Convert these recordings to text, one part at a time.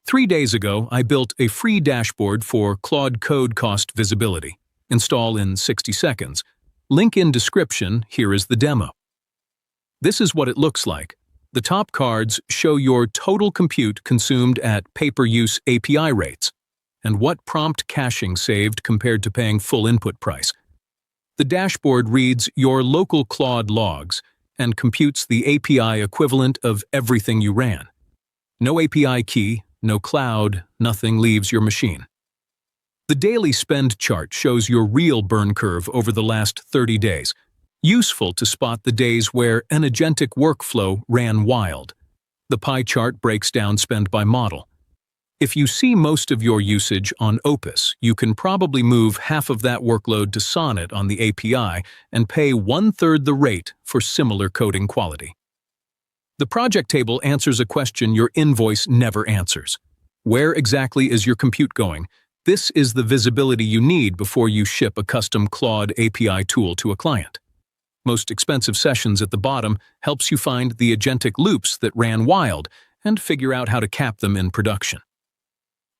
3 days ago, I built a free dashboard for Claude Code cost visibility. Install in 60 seconds. Link in description, here is the demo. This is what it looks like. The top cards show your total compute consumed at pay-per-use API rates, and what prompt caching saved compared to paying full input price. The dashboard reads your local Claude logs and computes the API equivalent of everything you ran. No API key, no cloud, nothing leaves your machine. The daily spend chart shows your real burn curve over the last 30 days, useful to spot the days where an agentic workflow ran wild. The pie chart breaks down spend by model. If you see most of your usage on Opus, you can probably move half of that workload to Sonnet on the API and pay 1/3 the rate for similar coding quality. The project table answers a question your invoice never answers. Where exactly is your compute going? This is the visibility you need before you ship a custom Claude API tool to a client. Most expensive sessions at the bottom helps you find the agentic loops that ran wild and figure out how to cap them in production.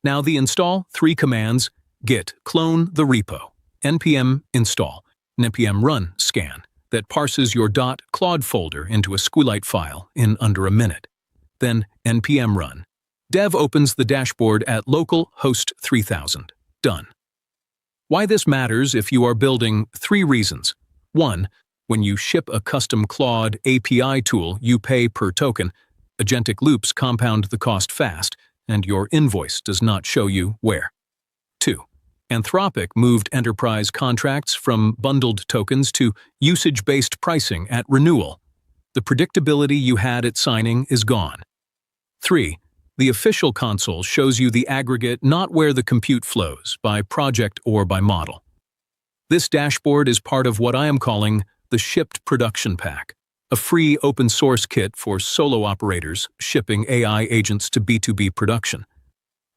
Now the install, 3 commands: git clone the repo, npm install, npm run scan, that parses your .claude folder into a SQLite file in under a minute. Then npm run. Dev opens the dashboard at local host 3000. Done. Why this matters if you are building: 3 reasons. 1. When you ship a custom Claude API tool, you pay per token. Agentic loops compound the cost fast, and your invoice does not show you where. 2. Anthropic moved enterprise contracts from bundled tokens to usage-based pricing at renewal. The predictability you had at signing is gone. 3. The official console shows you the aggregate, not where the compute flows, by project or by model. This dashboard is part of what I am calling the Shipped Production Pack, a free open-source kit for solo operators shipping AI agents to B2B production.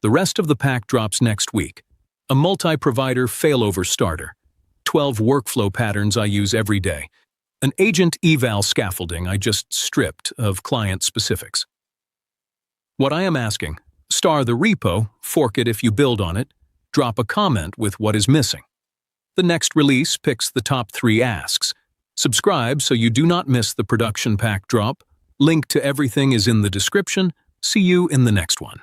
The rest of the pack drops next week. A multi-provider failover starter, 12 workflow patterns I use every day, an agent eval scaffolding I just stripped of client specifics. What I am asking: star the repo, fork it if you build on it, drop a comment with what is missing. The next release picks the top 3 asks. Subscribe so you do not miss the production pack drop. Link to everything is in the description. See you in the next one.